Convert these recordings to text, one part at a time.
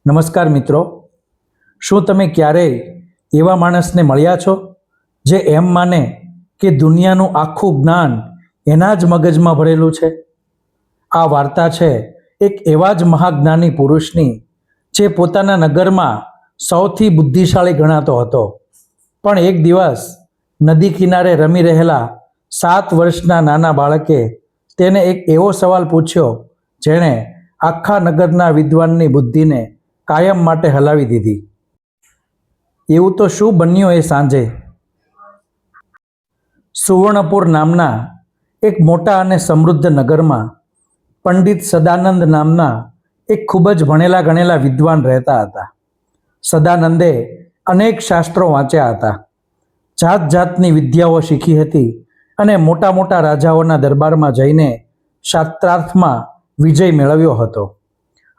નમસ્કાર મિત્રો, શું તમે ક્યારેય એવા માણસને મળ્યા છો જે એમ માને કે દુનિયાનું આખું જ્ઞાન એના જ મગજમાં ભરેલું છે? આ વાર્તા છે એક એવા જ મહાજ્ઞાની પુરુષની જે પોતાના નગરમાં સૌથી બુદ્ધિશાળી ગણાતો હતો. પણ એક દિવસ નદી કિનારે રમી રહેલા 7 વર્ષના નાના બાળકે તેને એક એવો સવાલ પૂછ્યો જેણે આખા નગરના વિદ્વાનની બુદ્ધિને કાયમ માટે હલાવી દીધી. એવું તો શું બન્યું એ સાંજે? સુવર્ણપુર નામના એક મોટા અને સમૃદ્ધ નગરમાં પંડિત સદાનંદ નામના એક ખૂબ જ ભણેલા ગણેલા વિદ્વાન રહેતા હતા. સદાનંદે અનેક શાસ્ત્રો વાંચ્યા હતા, જાત જાતની વિદ્યાઓ શીખી હતી અને મોટા મોટા રાજાઓના દરબારમાં જઈને શાસ્ત્રાર્થમાં વિજય મેળવ્યો હતો.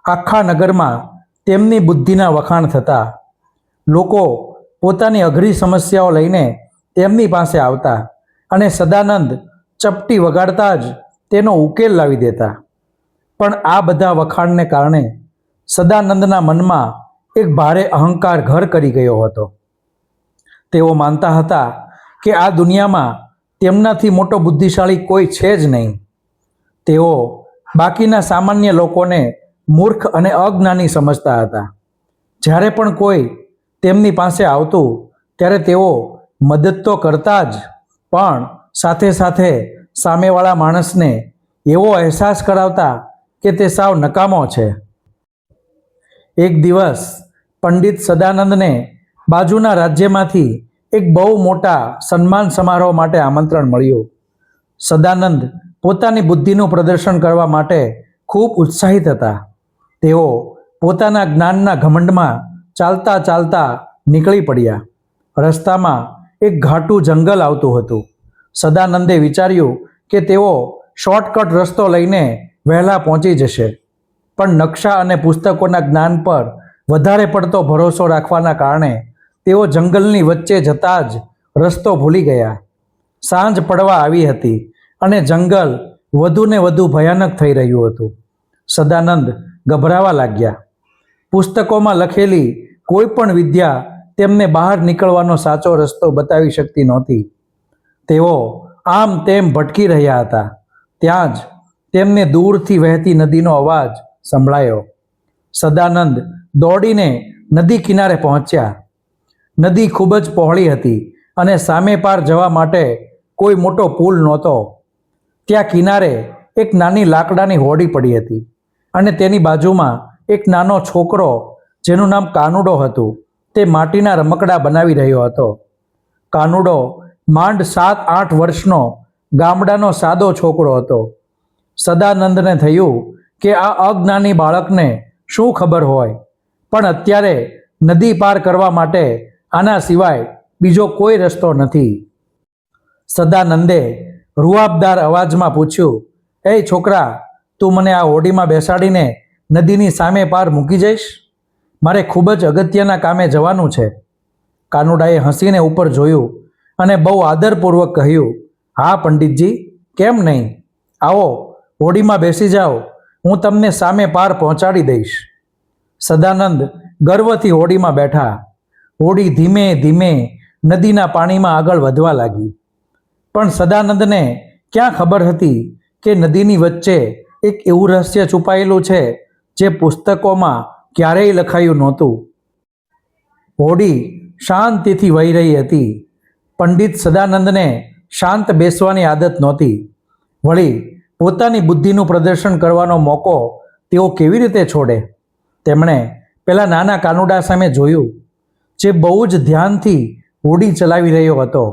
આખા નગરમાં તેમની બુદ્ધિના વખાણ થતા. લોકો પોતાની અઘરી સમસ્યાઓ લઈને તેમની પાસે આવતા અને સદાનંદ ચપટી વગાડતા જ તેનો ઉકેલ લાવી દેતા. પણ આ બધા વખાણને કારણે સદાનંદના મનમાં એક ભારે અહંકાર ઘર કરી ગયો હતો. તેઓ માનતા હતા કે આ દુનિયામાં તેમનાથી મોટો બુદ્ધિશાળી કોઈ છે જ નહીં. તેઓ બાકીના સામાન્ય લોકોને મૂર્ખ અને અજ્ઞાની સમજતા હતા. જ્યારે પણ કોઈ તેમની પાસે આવતું ત્યારે તેઓ મદદ તો કરતા જ, પણ સાથે સાથે સામેવાળા માણસને એવો અહેસાસ કરાવતા કે તે સાવ નકામો છે. એક દિવસ પંડિત સદાનંદને બાજુના રાજ્યમાંથી એક બહુ મોટા સન્માન સમારોહ માટે આમંત્રણ મળ્યું. સદાનંદ પોતાની બુદ્ધિનું પ્રદર્શન કરવા માટે ખૂબ ઉત્સાહિત હતા. તેઓ પોતાના જ્ઞાનના ઘમંડમાં ચાલતા ચાલતા નીકળી પડ્યા. રસ્તામાં એક ઘાટું જંગલ આવતું હતું. સદાનંદે વિચાર્યું કે તેઓ શોર્ટકટ રસ્તો લઈને વહેલા પહોંચી જશે, પણ નકશા અને પુસ્તકોના જ્ઞાન પર વધારે પડતો ભરોસો રાખવાના કારણે તેઓ જંગલની વચ્ચે જતા જ રસ્તો ભૂલી ગયા. સાંજ પડવા આવી હતી અને જંગલ વધુને વધુ ભયાનક થઈ રહ્યું હતું. સદાનંદ ગભરાવા લાગ્યા. પુસ્તકોમાં લખેલી કોઈ પણ વિદ્યા તેમને બહાર નીકળવાનો સાચો રસ્તો બતાવી શકતી નહોતી. તેઓ આમ તેમ ભટકી રહ્યા હતા. ત્યાં જ તેમને દૂરથી વહેતી નદીનો અવાજ સંભળાયો. સદાનંદ દોડીને નદી કિનારે પહોંચ્યા. નદી ખૂબ જ પહોળી હતી અને સામે પાર જવા માટે કોઈ મોટો પુલ નહોતો. ત્યાં કિનારે એક નાની લાકડાની હોડી પડી હતી અને તેની બાજુમાં એક નાનો છોકરો જેનું નામ કાનુડો હતું તે માટીના રમકડા બનાવી રહ્યો હતો. કાનુડો માંડ 7-8 વર્ષનો ગામડાનો સાદો છોકરો હતો. સદાનંદને થયું કે આ અજ્ઞાની બાળકને શું ખબર હોય, પણ અત્યારે નદી પાર કરવા માટે આના સિવાય બીજો કોઈ રસ્તો નથી. સદાનંદે રૂઆબદાર અવાજમાં પૂછ્યું, "એ છોકરા, તું મને આ હોડીમાં બેસાડીને નદીની સામે પાર મૂકી જઈશ? મારે ખૂબ જ અગત્યના કામે જવાનું છે." કાનુડાએ હસીને ઉપર જોયું અને બહુ આદરપૂર્વક કહ્યું, "હા પંડિતજી, કેમ નહીં? આવો, હોડીમાં બેસી જાઓ, હું તમને સામે પાર પહોંચાડી દઈશ." સદાનંદ ગર્વથી હોડીમાં બેઠા. હોડી ધીમે ધીમે નદીના પાણીમાં આગળ વધવા લાગી. પણ સદાનંદને ક્યાં ખબર હતી કે નદીની વચ્ચે એક એવું રહસ્ય છુપાયેલું છે જે પુસ્તકોમાં ક્યારેય લખાયું નહોતું. હોડી શાંતિથી વહી રહી હતી. પંડિત સદાનંદને શાંત બેસવાની આદત નહોતી. વળી પોતાની બુદ્ધિનું પ્રદર્શન કરવાનો મોકો તેઓ કેવી રીતે છોડે? તેમણે પેલા નાના કાનુડા સામે જોયું, જે બહુ જ ધ્યાનથી હોડી ચલાવી રહ્યો હતો.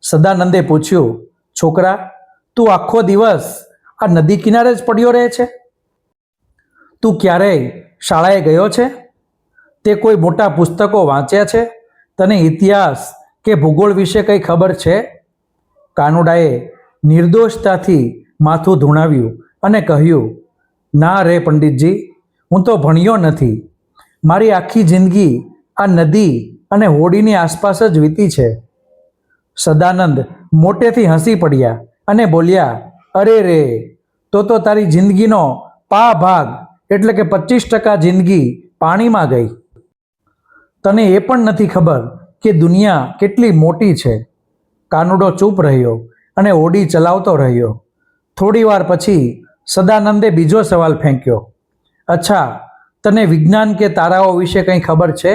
સદાનંદે પૂછ્યું, "છોકરા, તું આખો દિવસ આ નદી કિનારે જ પડ્યો રહે છે? તું ક્યારેય શાળાએ ગયો છે? તે કોઈ મોટા પુસ્તકો વાંચ્યા છે? તને ઇતિહાસ કે ભૂગોળ વિશે કંઈ ખબર છે?" કાનુડાએ નિર્દોષતાથી માથું ધૂણાવ્યું અને કહ્યું, "ના રે પંડિતજી, હું તો ભણ્યો નથી. મારી આખી જિંદગી આ નદી અને હોડીની આસપાસ જ વીતી છે." સદાનંદ મોટેથી હસી પડ્યા અને બોલ્યા, "અરે રે, તો તારી જિંદગીનો પા ભાગ એટલે કે 25% જિંદગી પાણીમાં ગઈ. તને એ પણ નથી ખબર કે દુનિયા કેટલી મોટી છે. કાનુડો ચૂપ રહ્યો અને હોડી ચલાવતો રહ્યો. થોડી વાર પછી સદાનંદે બીજો સવાલ ફેંક્યો. અચ્છા, તને વિજ્ઞાન કે તારાઓ વિશે કંઈ ખબર છે?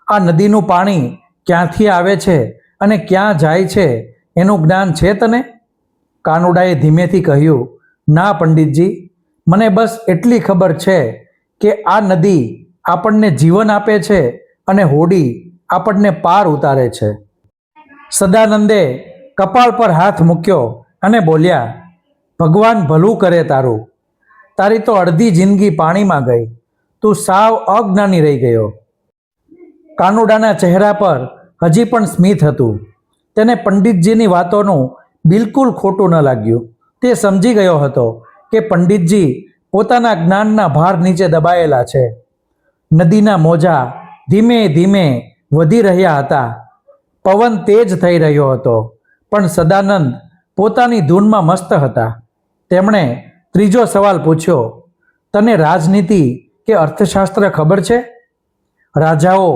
આ નદીનું પાણી ક્યાંથી આવે છે અને ક્યાં જાય છે એનું જ્ઞાન છે તને? કાનુડાએ ધીમેથી કહ્યું, ના પંડિતજી, મને બસ એટલી ખબર છે કે આ નદી આપણને જીવન આપે છે અને હોડી આપણને પાર ઉતારે છે. સદાનંદે કપાળ પર હાથ મૂક્યો અને બોલ્યા, ભગવાન ભલું કરે તારું. તારી તો અડધી જિંદગી પાણીમાં ગઈ. તું સાવ અજ્ઞાની રહી ગયો. કાનુડાના ચહેરા પર હજી પણ સ્મિત હતું. તેને પંડિતજીની વાતોનું બિલકુલ ખોટું ન લાગ્યું. તે સમજી ગયો હતો કે પંડિતજી પોતાના જ્ઞાનના ભાર નીચે દબાયેલા છે. નદીના મોજા ધીમે ધીમે વધી રહ્યા હતા. પવન તેજ થઈ રહ્યો હતો, પણ સદાનંદ પોતાની ધૂનમાં મસ્ત હતા. તેમણે ત્રીજો સવાલ પૂછ્યો, તને રાજનીતિ કે અર્થશાસ્ત્ર ખબર છે? રાજાઓ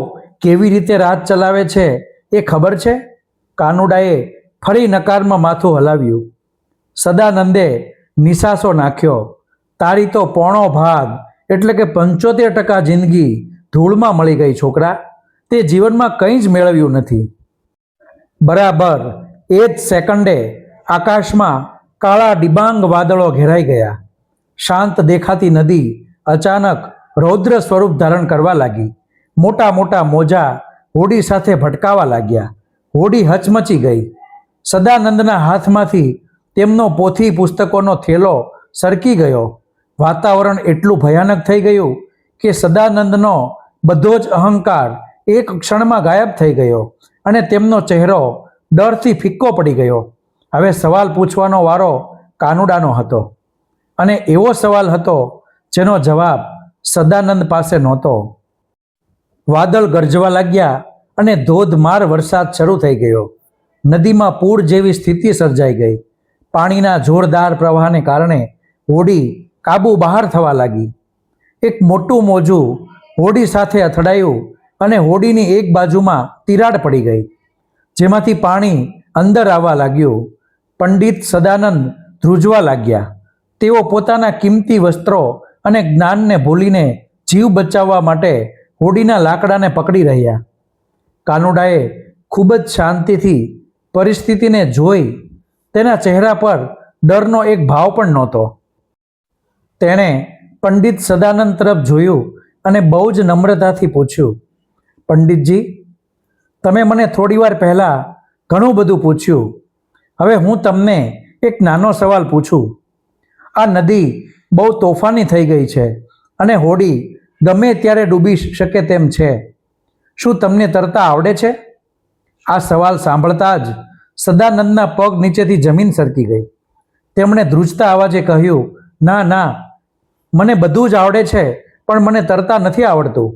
કેવી રીતે રાજ ચલાવે છે એ ખબર છે? કાનુડાએ ફરી નકારમાં માથું હલાવ્યું. સદાનંદે નિસાસો નાખ્યો. તારી તો પોણો ભાગ એટલે કે 75% જિંદગી ધૂળમાં મળી ગઈ છોકરા. તે જીવનમાં કંઈ જ મેળવ્યું નથી. બરાબર એ જ સેકન્ડે આકાશમાં કાળા ડિબાંગ વાદળો ઘેરાઈ ગયા. શાંત દેખાતી નદી અચાનક રૌદ્ર સ્વરૂપ ધારણ કરવા લાગી. મોટા મોટા મોજા હોડી સાથે ભટકાવા લાગ્યા. હોડી હચમચી ગઈ. સદાનંદના હાથમાંથી તેમનો પોથી પુસ્તકોનો થેલો સરકી ગયો. વાતાવરણ એટલું ભયાનક થઈ ગયું કે સદાનંદનો બધો જ અહંકાર એક ક્ષણમાં ગાયબ થઈ ગયો અને તેમનો ચહેરો ડરથી ફિક્કો પડી ગયો. હવે સવાલ પૂછવાનો વારો કાનુડાનો હતો, અને એવો સવાલ હતો જેનો જવાબ સદાનંદ પાસે નહોતો. વાદળ ગરજવા લાગ્યા અને ધોધમાર વરસાદ શરૂ થઈ ગયો. નદીમાં પૂર જેવી સ્થિતિ સર્જાઈ ગઈ. પાણીના જોરદાર પ્રવાહને કારણે હોડી કાબુ બહાર થવા લાગી. એક મોટું મોજું હોડી સાથે અથડાયું અને હોડીની એક બાજુમાં તિરાડ પડી ગઈ, જેમાંથી પાણી અંદર આવવા લાગ્યું. પંડિત સદાનંદ ધ્રુજવા લાગ્યા. તેઓ પોતાના કિંમતી વસ્ત્રો અને જ્ઞાનને ભૂલીને જીવ બચાવવા માટે હોડીના લાકડાને પકડી રહ્યા. કાનુડાએ ખૂબ જ શાંતિથી પરિસ્થિતિને જોઈ. તેના ચહેરા પર ડરનો એક ભાવ પણ નહોતો. તેણે પંડિત સદાનંદ તરફ જોયું અને બહુ જ નમ્રતાથી પૂછ્યું, પંડિતજી, તમે મને થોડીવાર પહેલાં ઘણું બધું પૂછ્યું. હવે હું તમને એક નાનો સવાલ પૂછું. આ નદી બહુ તોફાની થઈ ગઈ છે અને હોડી ગમે ત્યારે ડૂબી શકે તેમ છે. શું તમને તરતા આવડે છે? આ સવાલ સાંભળતા જ સદાનંદના પગ નીચેથી જમીન સરકી ગઈ. તેમણે ધ્રુજતા અવાજે કહ્યું, ના ના, મને બધું જ આવડે છે, પણ મને તરતા નથી આવડતું.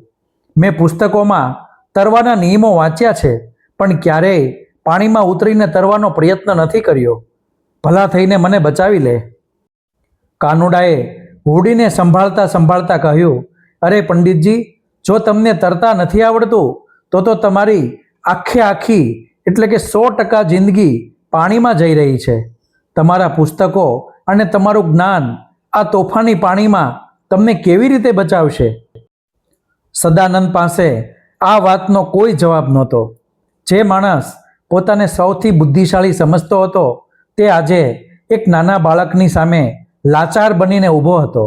મેં પુસ્તકોમાં તરવાના નિયમો વાંચ્યા છે, પણ ક્યારેય પાણીમાં ઉતરીને તરવાનો પ્રયત્ન નથી કર્યો. ભલા થઈને મને બચાવી લે. કાનુડાએ હોડીને સંભાળતા સંભાળતા કહ્યું, અરે પંડિતજી, જો તમને તરતા નથી આવડતું તો તમારી આખી એટલે કે 100% જિંદગી પાણીમાં જઈ રહી છે. તમારા પુસ્તકો અને તમારું જ્ઞાન આ તોફાની પાણીમાં તમને કેવી રીતે બચાવશે? સદાનંદ પાસે આ વાતનો કોઈ જવાબ નહોતો. જે માણસ પોતાને સૌથી બુદ્ધિશાળી સમજતો હતો, તે આજે એક નાના બાળકની સામે લાચાર બનીને ઊભો હતો.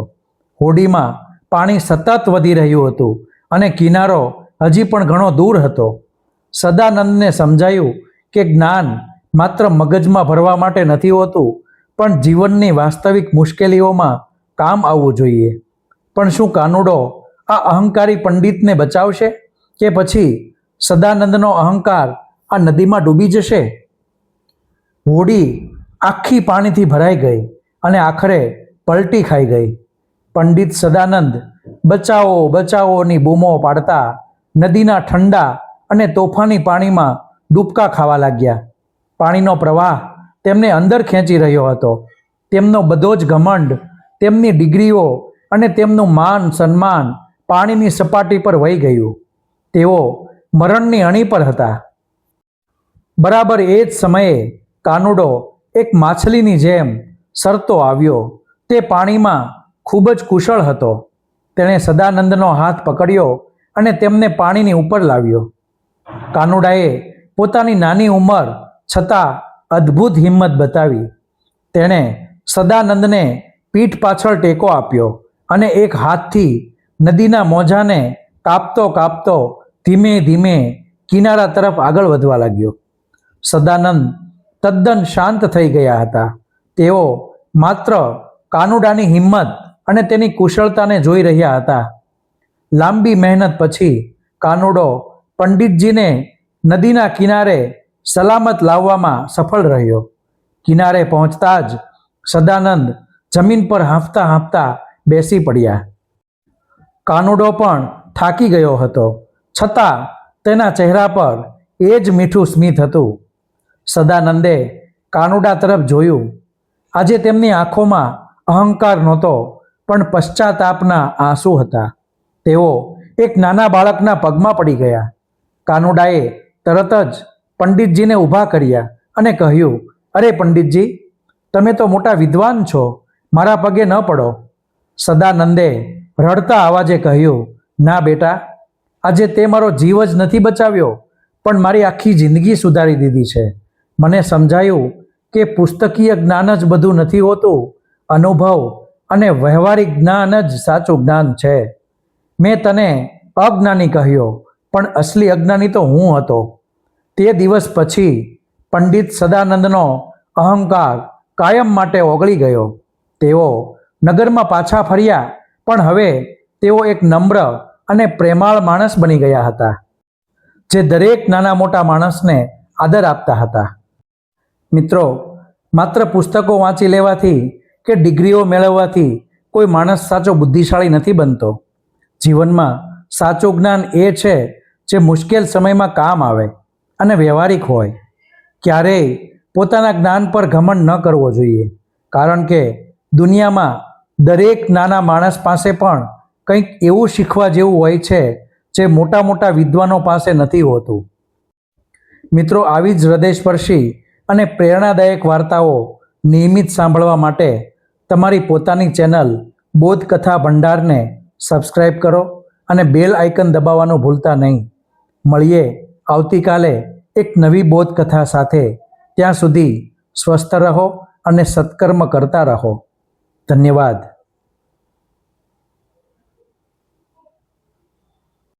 હોડીમાં પાણી સતત વધી રહ્યું હતું અને કિનારો હજી પણ ઘણો દૂર હતો. સદાનંદને સમજાયું કે જ્ઞાન માત્ર મગજમાં ભરવા માટે નથી હોતું, પણ જીવનની વાસ્તવિક મુશ્કેલીઓમાં કામ આવવું જોઈએ. પણ શું કાનુડો આ અહંકારી પંડિતને બચાવશે કે પછી સદાનંદનો અહંકાર આ નદીમાં ડૂબી જશે? હોડી આખી પાણીથી ભરાઈ ગઈ અને આખરે પલટી ખાઈ ગઈ. પંડિત સદાનંદ બચાવો બચાવોની બૂમો પાડતા નદીના ઠંડા અને તોફાની પાણીમાં ડૂબકા ખાવા લાગ્યા. પાણીનો પ્રવાહ તેમને અંદર ખેંચી રહ્યો હતો. તેમનો બધો જ ઘમંડ, તેમની ડિગ્રીઓ અને તેમનું માન સન્માન પાણીની સપાટી પર વહી ગયું. તેઓ મરણની અણી પર હતા. બરાબર એ જ સમયે કાનુડો એક માછલીની જેમ સરતો આવ્યો. તે પાણીમાં ખૂબ જ કુશળ હતો. તેણે સદાનંદનો હાથ પકડ્યો અને તેમને પાણીની ઉપર લાવ્યો. કાનુડાએ પોતાની નાની ઉંમર છતાં અદ્ભુત હિંમત બતાવી. તેણે સદાનંદને પીઠ પાછળ ટેકો આપ્યો અને એક હાથથી નદીના મોજાને કાપતો કાપતો ધીમે ધીમે કિનારા તરફ આગળ વધવા લાગ્યો. સદાનંદ તદ્દન શાંત થઈ ગયા હતા. તેઓ માત્ર કાનુડાની હિંમત અને તેની કુશળતાને જોઈ રહ્યા હતા. લાંબી મહેનત પછી કાનુડો પંડિતજીને નદીના કિનારે સલામત લાવવામાં સફળ રહ્યો. કિનારે પહોંચતા જ સદાનંદ જમીન પર હાંફતા હાંફતા બેસી પડ્યા. કાનુડો પણ થાકી ગયો હતો, છતાં તેના ચહેરા પર એ જ મીઠું સ્મિત હતું. સદાનંદે કાનુડા તરફ જોયું. આજે તેમની આંખોમાં અહંકાર નહોતો, પણ પશ્ચાતાપના આંસુ હતા. તેઓ એક નાના બાળકના પગમાં પડી ગયા. કાનુડાએ તરત જ પંડિતજીને ઊભા કર્યા અને કહ્યું, અરે પંડિતજી, તમે તો મોટા વિદ્વાન છો, મારા પગે ન પડો. સદાનંદે રડતા અવાજે કહ્યું, ના બેટા, આજે તે મારો જીવ જ નથી બચાવ્યો, પણ મારી આખી જિંદગી સુધારી દીધી છે. મને સમજાયું કે પુસ્તકીય જ્ઞાન જ બધું નથી હોતું, અનુભવ અને વ્યવહારિક જ્ઞાન જ સાચું જ્ઞાન છે. મેં તને અજ્ઞાની કહ્યો, પણ અસલી અજ્ઞાની તો હું હતો. તે દિવસ પછી પંડિત સદાનંદનો અહંકાર કાયમ માટે ઓગળી ગયો. તેઓ નગરમાં પાછા ફર્યા, પણ હવે તેઓ એક નમ્ર અને પ્રેમાળ માણસ બની ગયા હતા, જે દરેક નાના મોટા માણસને આદર આપતા હતા. મિત્રો, માત્ર પુસ્તકો વાંચી લેવાથી કે ડિગ્રીઓ મેળવવાથી કોઈ માણસ સાચો બુદ્ધિશાળી નથી બનતો. જીવનમાં સાચું જ્ઞાન એ છે જે મુશ્કેલ સમયમાં કામ આવે અને વ્યવહારિક હોય. ક્યારેય પોતાના જ્ઞાન પર ઘમંડ ન કરવો જોઈએ, કારણ કે દુનિયામાં દરેક નાના માણસ પાસે પણ કંઈક એવું શીખવા જેવું હોય છે જે મોટા મોટા વિદ્વાનો પાસે નથી હોતું. મિત્રો, આવી જ હૃદયસ્પર્શી અને પ્રેરણાદાયક વાર્તાઓ નિયમિત સાંભળવા માટે તમારી પોતાની ચેનલ બોધકથા ભંડારને સબસ્ક્રાઈબ કરો અને બેલ આઇકન દબાવવાનું ભૂલતા નહીં. મળીએ આવતીકાલે એક નવી બોધકથા સાથે. ત્યાં સુધી સ્વસ્થ રહો અને સત્કર્મ કરતા રહો. ધન્યવાદ.